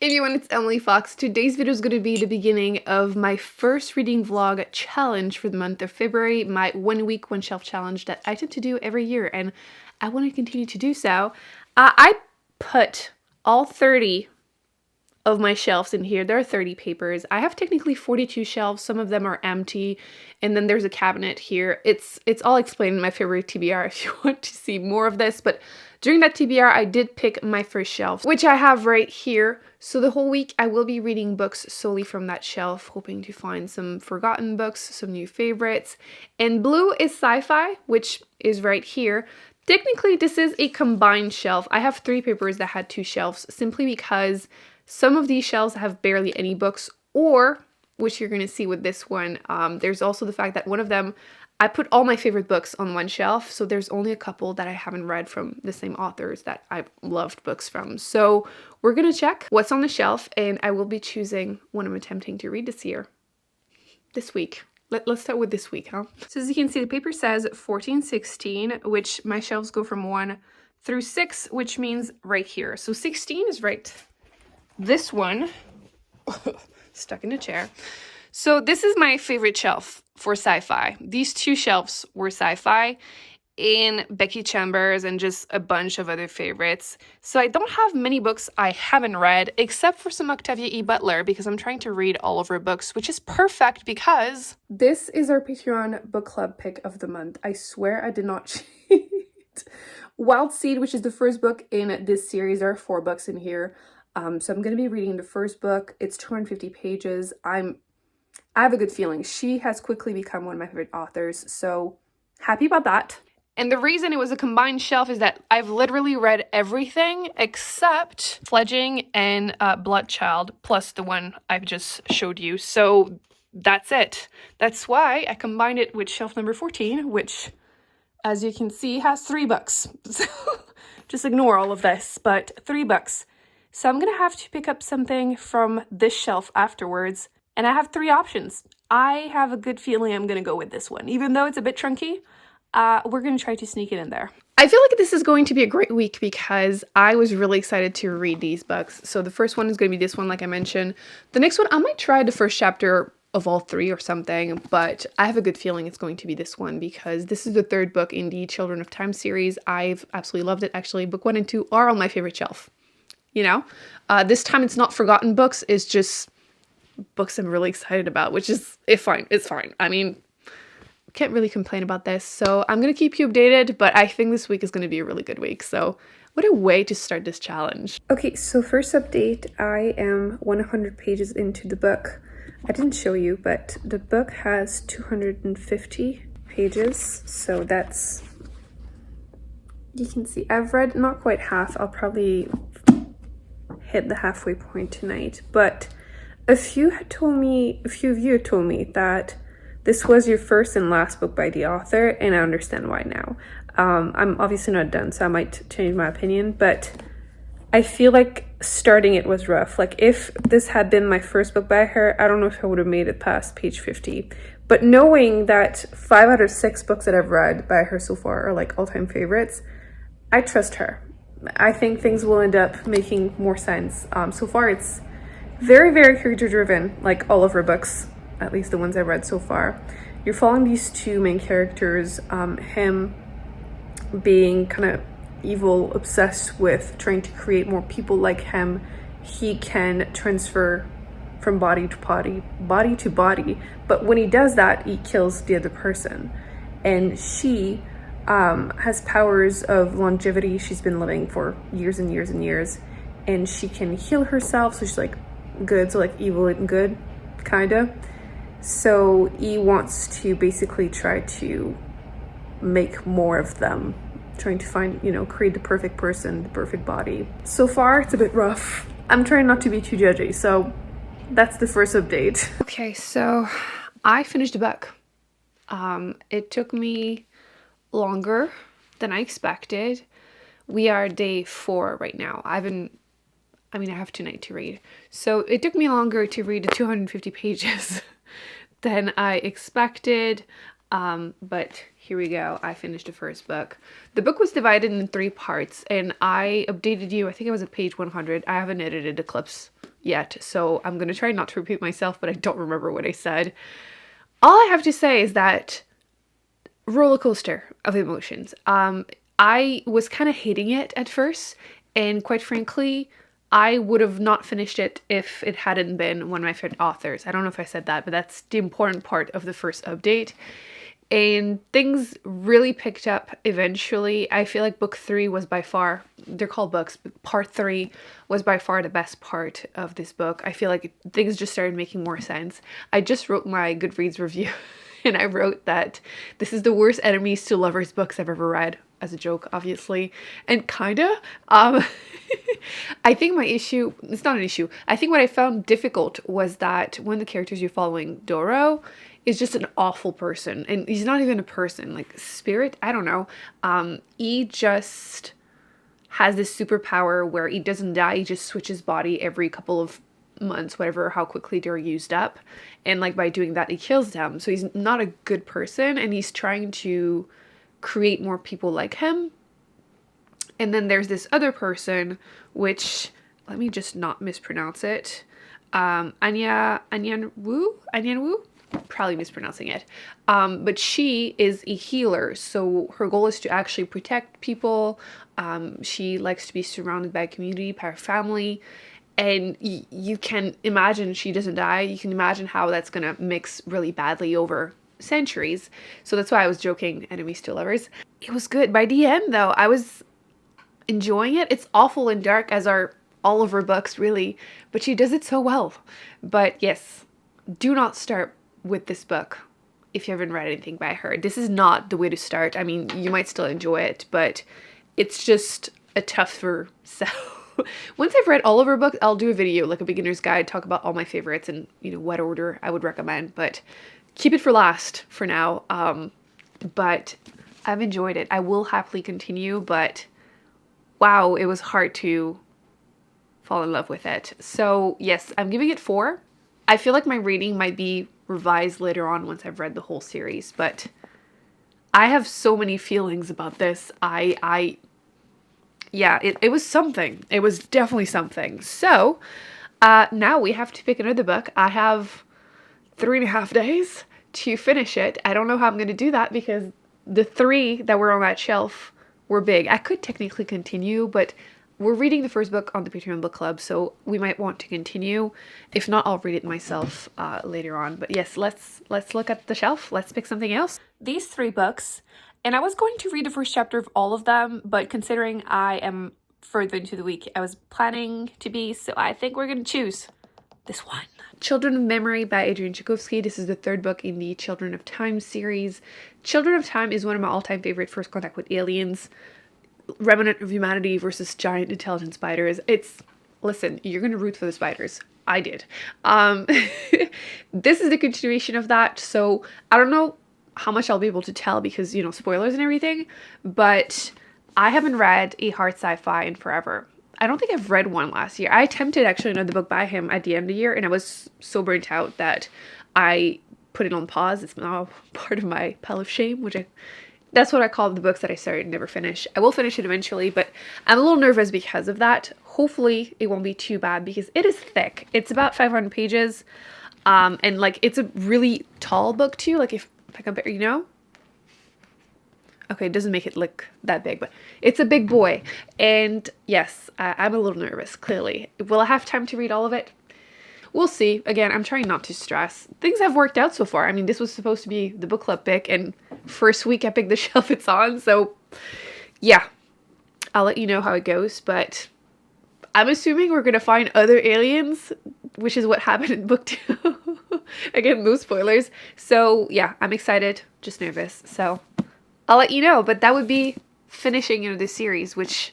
Everyone, it's Emily Fox. Today's video is going to be the beginning of my first reading vlog challenge for the month of February, my 1 week, 1 shelf challenge that I tend to do every year, and I want to continue to do so. I put all 30 of my shelves in here. There are 30 papers. I have technically 42 shelves. Some of them are empty, and then there's a cabinet here. It's all explained in my favorite TBR if you want to see more of this, but during that TBR, I did pick my first shelf, which I have right here. So the whole week, I will be reading books solely from that shelf, hoping to find some forgotten books, some new favorites. And blue is sci-fi, which is right here. Technically, this is a combined shelf. I have 3 papers that had 2 shelves, simply because some of these shelves have barely any books, or, which you're going to see with this one, there's also the fact that one of them, I put all my favorite books on one shelf, so there's only a couple that I haven't read from the same authors that I've loved books from. So we're going to check what's on the shelf, and I will be choosing one I'm attempting to read this week. Let's start with this week, huh? So as you can see, the paper says 14-16, which my shelves go from 1 through 6, which means right here. So 16 is right. This one, stuck in a chair. So this is my favorite shelf for sci-fi. These 2 shelves were sci-fi in Becky Chambers and just a bunch of other favorites. So I don't have many books I haven't read, except for some Octavia E. Butler, because I'm trying to read all of her books, which is perfect because this is our Patreon book club pick of the month. I swear I did not cheat. Wild Seed, which is the first book in this series. There are 4 books in here. So I'm going to be reading the first book. It's 250 pages. I have a good feeling. She has quickly become one of my favorite authors, so happy about that. And the reason it was a combined shelf is that I've literally read everything except Fledging and Bloodchild, plus the one I've just showed you. So that's it. That's why I combined it with shelf number 14, which, as you can see, has 3 books. So just ignore all of this, but 3 books. So I'm going to have to pick up something from this shelf afterwards. And I have 3 options. I have a good feeling I'm going to go with this one. Even though it's a bit chunky, we're going to try to sneak it in there. I feel like this is going to be a great week because I was really excited to read these books. So the first one is going to be this one, like I mentioned. The next one, I might try the first chapter of all 3 or something, but I have a good feeling it's going to be this one because this is the 3rd book in the Children of Time series. I've absolutely loved it. Actually, book 1 and 2 are on my favorite shelf. You know, this time it's not forgotten books. It's just books I'm really excited about, which is it's fine. I mean, can't really complain about this. So I'm going to keep you updated, but I think this week is going to be a really good week. So what a way to start this challenge. Okay, so first update, I am 100 pages into the book. I didn't show you, but the book has 250 pages. So that's, you can see I've read not quite half. I'll probably hit the halfway point tonight, but a few of you had told me that this was your first and last book by the author, and I understand why now. I'm obviously not done, so I might change my opinion, but I feel like starting it was rough. Like, if this had been my first book by her, I don't know if I would have made it past page 50. But knowing that 5 out of 6 books that I've read by her so far are like all-time favorites, I trust her. I think things will end up making more sense. So far, it's very, very character-driven, like all of her books, at least the ones I've read so far. You're following these 2 main characters, him being kind of evil, obsessed with trying to create more people like him. He can transfer from body to body, but when he does that, he kills the other person. And she has powers of longevity. She's been living for years and years and years, and she can heal herself, so she's like good, so like evil and good, kinda. So he wants to basically try to make more of them, trying to find, you know, create the perfect person, the perfect body. So far, it's a bit rough. I'm trying not to be too judgy, so that's the first update. Okay, so I finished the book. It took me longer than I expected. We are day 4 right now. I have tonight to read. So it took me longer to read the 250 pages than I expected. But here we go. I finished the first book. The book was divided in 3 parts, and I updated you. I think it was at page 100. I haven't edited the clips yet, so I'm gonna try not to repeat myself, but I don't remember what I said. All I have to say is that roller coaster of emotions. I was kind of hating it at first, and quite frankly, I would have not finished it if it hadn't been one of my favorite authors. I don't know if I said that, but that's the important part of the first update. And things really picked up eventually. I feel like book 3 was by far, they're called books, but part 3 was by far the best part of this book. I feel like things just started making more sense. I just wrote my Goodreads review and I wrote that this is the worst enemies to lovers books I've ever read, as a joke, obviously. And kinda, I think my issue, it's not an issue, I think what I found difficult was that one of the characters you're following, Doro, is just an awful person, and he's not even a person, like spirit, I don't know. He just has this superpower where he doesn't die, he just switches body every couple of months, whatever, how quickly they're used up, and like by doing that he kills them. So he's not a good person, and he's trying to create more people like him. And then there's this other person, which, let me just not mispronounce it, Anyanwu, probably mispronouncing it, but she is a healer, so her goal is to actually protect people. She likes to be surrounded by a community, by her family, and you can imagine she doesn't die. You can imagine how that's gonna mix really badly over centuries. So that's why I was joking, enemies to lovers. It was good. By the end though, I was enjoying it. It's awful and dark, as are all of her books really, but she does it so well. But yes, do not start with this book if you haven't read anything by her. This is not the way to start. I mean, you might still enjoy it, but it's just a tougher sell. Once I've read all of her books, I'll do a video, like a beginner's guide, talk about all my favorites and, you know, what order I would recommend, but keep it for last for now. But I've enjoyed it. I will happily continue, but wow, it was hard to fall in love with it. So yes, I'm giving it 4. I feel like my rating might be revised later on once I've read the whole series, but I have so many feelings about this. Yeah, it was something. It was definitely something. So now we have to pick another book. I have 3.5 days to finish it. I don't know how I'm going to do that because the 3 that were on that shelf were big. I could technically continue, but we're reading the first book on the Patreon book club, so we might want to continue. If not, I'll read it myself later on. But yes, let's look at the shelf. Let's pick something else. These 3 books, and I was going to read the first chapter of all of them, but considering I am further into the week, I was planning to be, so I think we're going to choose this one. Children of Memory by Adrian Tchaikovsky. This is the 3rd book in the Children of Time series. Children of Time is one of my all-time favorite first contact with aliens. Remnant of humanity versus giant intelligent spiders. Listen, you're gonna root for the spiders. I did. This is the continuation of that, so I don't know how much I'll be able to tell because, you know, spoilers and everything, but I haven't read a hard sci-fi in forever. I don't think I've read one last year. I attempted actually another book by him at the end of the year, and I was so burnt out that I put it on pause. It's now part of my pile of shame, that's what I call the books that I started and never finish. I will finish it eventually, but I'm a little nervous because of that. Hopefully it won't be too bad because it is thick. It's about 500 pages. And like, it's a really tall book too. Like if I compare, you know? Okay, it doesn't make it look that big, but it's a big boy. And yes, I'm a little nervous, clearly. Will I have time to read all of it? We'll see. Again, I'm trying not to stress. Things have worked out so far. I mean, this was supposed to be the book club pick, and first week I picked the shelf it's on, so yeah. I'll let you know how it goes, but I'm assuming we're gonna find other aliens, which is what happened in book 2. Again, no spoilers. So yeah, I'm excited, just nervous. So I'll let you know, but that would be finishing, you know, this series, which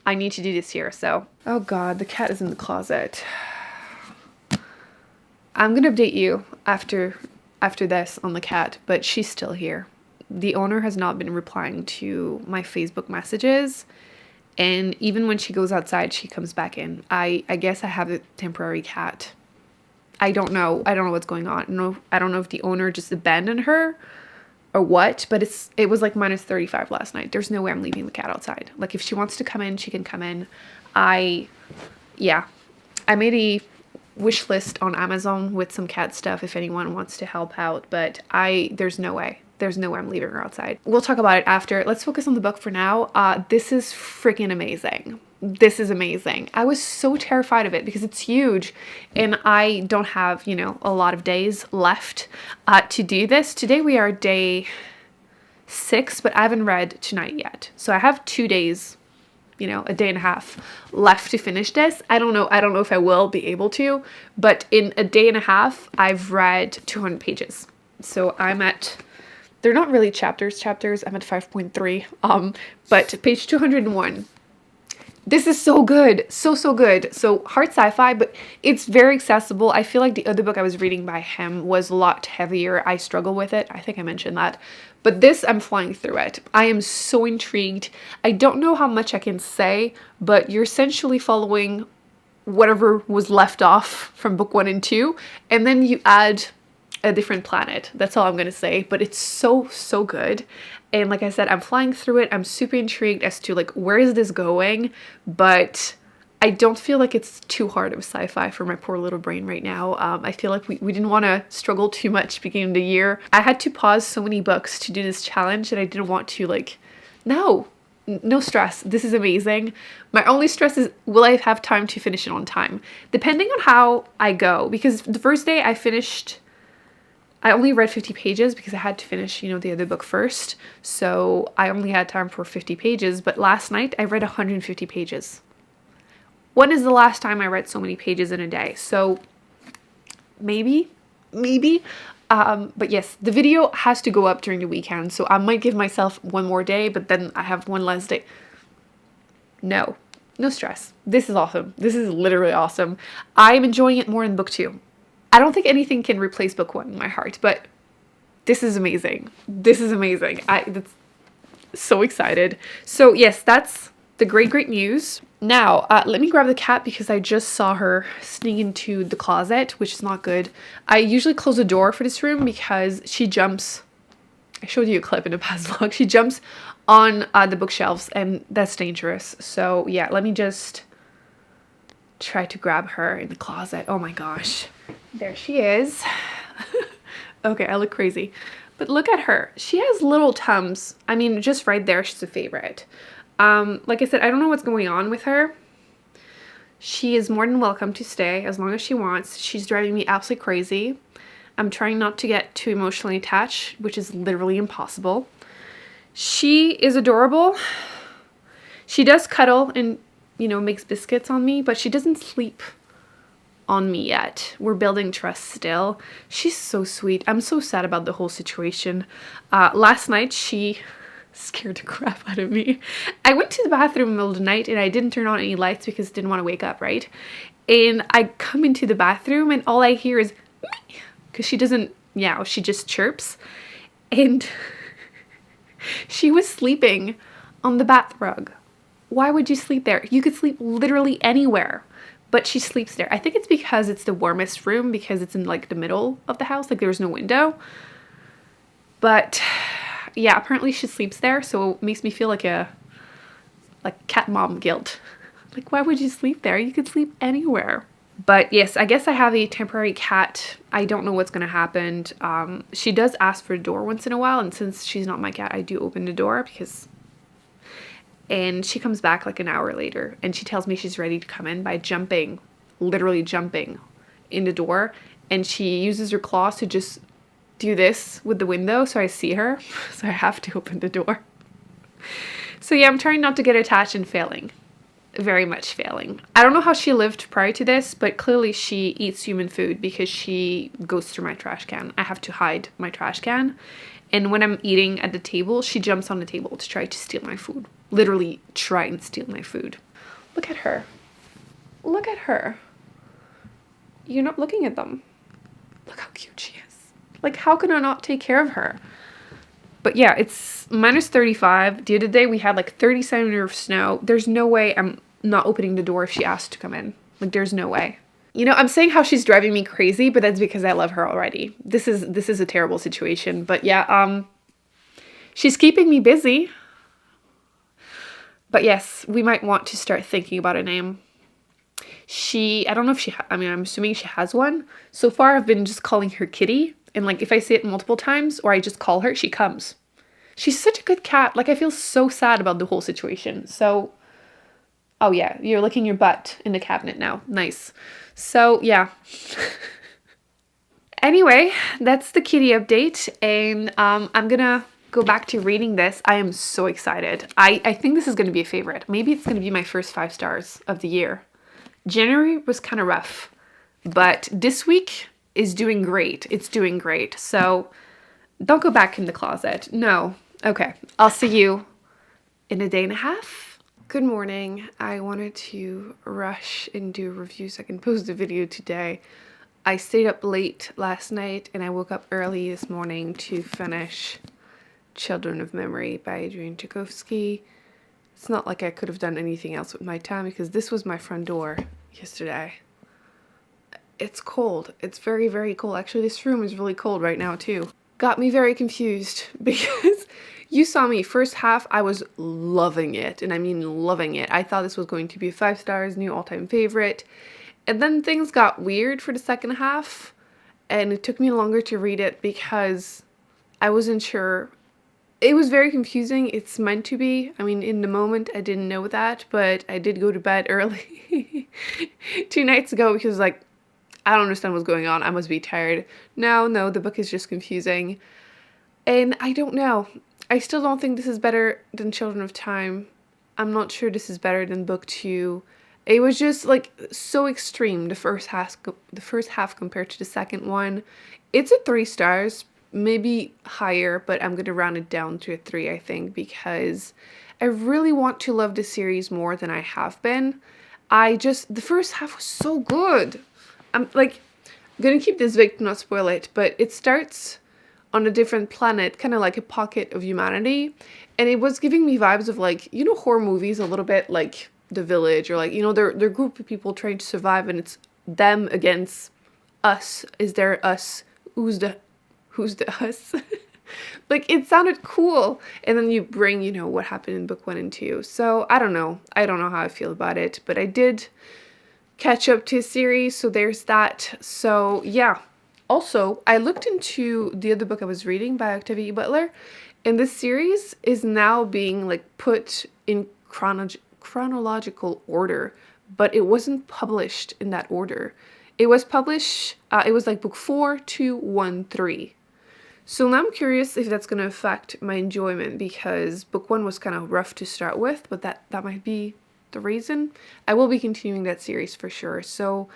I need to do this year, so. Oh God, the cat is in the closet. I'm gonna update you after this on the cat, but she's still here. The owner has not been replying to my Facebook messages, and even when she goes outside, she comes back in. I guess I have a temporary cat. I don't know what's going on. I don't know if the owner just abandoned her or what, but it was like minus 35 last night. There's no way I'm leaving the cat outside. Like if she wants to come in, she can come in. Yeah. I made a wish list on Amazon with some cat stuff if anyone wants to help out, but there's no way. There's no way I'm leaving her outside. We'll talk about it after. Let's focus on the book for now. This is freaking amazing. This is amazing. I was so terrified of it because it's huge and I don't have, you know, a lot of days left to do this. Today we are day 6, but I haven't read tonight yet. So I have 2 days, you know, a day and a half left to finish this. I don't know if I will be able to, but in a day and a half, I've read 200 pages. So I'm at, they're not really chapters. I'm at 5.3, but page 201. This is so good. So good. So hard sci-fi, but it's very accessible. I feel like the other book I was reading by him was a lot heavier. I struggle with it. I think I mentioned that. But this, I'm flying through it. I am so intrigued. I don't know how much I can say, but you're essentially following whatever was left off from book 1 and 2, and then you add a different planet. That's all I'm going to say, but it's so good. And like I said, I'm flying through it. I'm super intrigued as to like, where is this going? But I don't feel like it's too hard of sci-fi for my poor little brain right now. I feel like we didn't want to struggle too much beginning of the year. I had to pause so many books to do this challenge and I didn't want to like, no stress. This is amazing. My only stress is, will I have time to finish it on time? Depending on how I go, because the first day I only read 50 pages because I had to finish, you know, the other book first. So I only had time for 50 pages, but last night I read 150 pages. When is the last time I read so many pages in a day? So maybe. But yes, the video has to go up during the weekend. So I might give myself one more day, but then I have one less day. No stress. This is awesome. This is literally awesome. I'm enjoying it more in book 2. I don't think anything can replace book 1 in my heart, but this is amazing. This is amazing. That's so excited. So yes, that's the great news. Now, let me grab the cat because I just saw her sneak into the closet, which is not good. I usually close the door for this room because she jumps. I showed you a clip in a past vlog. She jumps on the bookshelves and that's dangerous. So yeah, let me just try to grab her in the closet. Oh my gosh. There she is. Okay, I look crazy. But look at her. She has little tums. I mean, just right there, she's a favorite. Like I said, I don't know what's going on with her. She is more than welcome to stay as long as she wants. She's driving me absolutely crazy. I'm trying not to get too emotionally attached, which is literally impossible. She is adorable. She does cuddle and, you know, makes biscuits on me, but she doesn't sleep on me yet. We're building trust still. She's so sweet. I'm so sad about the whole situation. Last night she scared the crap out of me. I went to the bathroom in the middle of the night and I didn't turn on any lights because I didn't want to wake up, right? And I come into the bathroom and all I hear is because she doesn't meow, she just chirps. And she was sleeping on the bath rug. Why would you sleep there? You could sleep literally anywhere. But she sleeps there. I think it's because it's the warmest room because it's in like the middle of the house. Like there's no window. But yeah, apparently she sleeps there. So it makes me feel like cat mom guilt. Like, why would you sleep there? You could sleep anywhere. But yes, I guess I have a temporary cat. I don't know what's going to happen. She does ask for a door once in a while. And since she's not my cat, I do open the door because... And she comes back like an hour later and she tells me she's ready to come in by jumping, literally jumping in the door. And she uses her claws to just do this with the window so I see her. So I have to open the door. So yeah, I'm trying not to get attached and failing. Very much failing. I don't know how she lived prior to this, but clearly she eats human food because she goes through my trash can. I have to hide my trash can. And when I'm eating at the table, she jumps on the table to try to steal my food. Literally try and steal my food. Look at her. Look at her. You're not looking at them. Look how cute she is. Like, how can I not take care of her? But yeah, it's minus 35. The other day we had like 30 centimeters of snow. There's no way I'm not opening the door if she asks to come in. Like, there's no way. You know, I'm saying how she's driving me crazy, but that's because I love her already. This is a terrible situation. But yeah, she's keeping me busy. But yes, we might want to start thinking about a name. I don't know if I'm assuming she has one. So far, I've been just calling her Kitty. And like, if I say it multiple times or I just call her, she comes. She's such a good cat. Like, I feel so sad about the whole situation. So, oh yeah, you're licking your butt in the cabinet now. Nice. So, yeah. Anyway, that's the kitty update. And I'm gonna go back to reading this. I am so excited. I think this is gonna be a favorite. Maybe it's gonna be my first 5 stars of the year. January was kind of rough, but this week is doing great. It's doing great. So don't go back in the closet. No. Okay. I'll see you in a day and a half. Good morning. I wanted to rush and do a review so I can post a video today. I stayed up late last night and I woke up early this morning to finish Children of Memory by Adrian Tchaikovsky. It's not like I could have done anything else with my time because this was my front door yesterday. It's cold. It's very, very cold. Actually, this room is really cold right now too. Got me very confused because you saw me first half. I was loving it, and I mean loving it. I thought this was going to be 5 stars, new all-time favorite. And then things got weird for the second half, and it took me longer to read it because I wasn't sure. It was very confusing. It's meant to be. I mean, in the moment, I didn't know that, but I did go to bed early 2 nights ago because, like, I don't understand what's going on. I must be tired. No, the book is just confusing. And I don't know. I still don't think this is better than Children of Time. I'm not sure this is better than book 2. It was just, like, so extreme, the first half compared to the second one. It's a 3 stars. Maybe higher, but I'm gonna round it down to a 3, I think, because I really want to love the series more than I have been. The first half was so good. I'm gonna keep this vague to not spoil it, but it starts on a different planet, kind of like a pocket of humanity, and it was giving me vibes of, like, you know, horror movies a little bit, like The Village, or like, you know, they're a group of people trying to survive, and it's them against us. Is there us? Who's the us? Like, it sounded cool. And then you bring, you know, what happened in book 1 and 2. So I don't know how I feel about it, but I did catch up to a series, so there's that. So yeah. Also, I looked into the other book I was reading by Octavia E. Butler, and this series is now being, like, put in chronological order, but it wasn't published in that order. It was published, it was like book 4, 2, 1, 3. So now I'm curious if that's going to affect my enjoyment, because book 1 was kind of rough to start with, but that might be the reason. I will be continuing that series for sure. So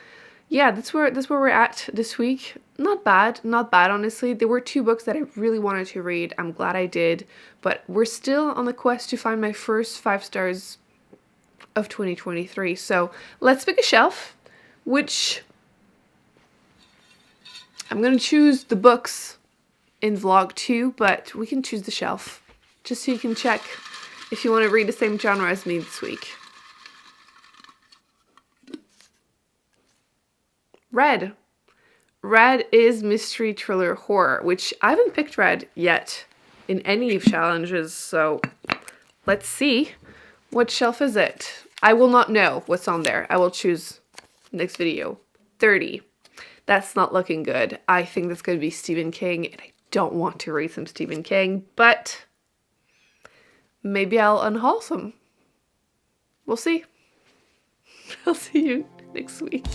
yeah, that's where we're at this week. Not bad, honestly. There were 2 books that I really wanted to read. I'm glad I did, but we're still on the quest to find my first 5 stars of 2023. So let's pick a shelf, which I'm going to choose the books in vlog 2, but we can choose the shelf just so you can check if you want to read the same genre as me this week. Red. Red is mystery, thriller, horror, which I haven't picked red yet in any challenges, so let's see. What shelf is it? I will not know what's on there. I will choose next video. 30. That's not looking good. I think that's going to be Stephen King, and I don't want to read some Stephen King, but maybe I'll unhaul some. We'll see. I'll see you next week.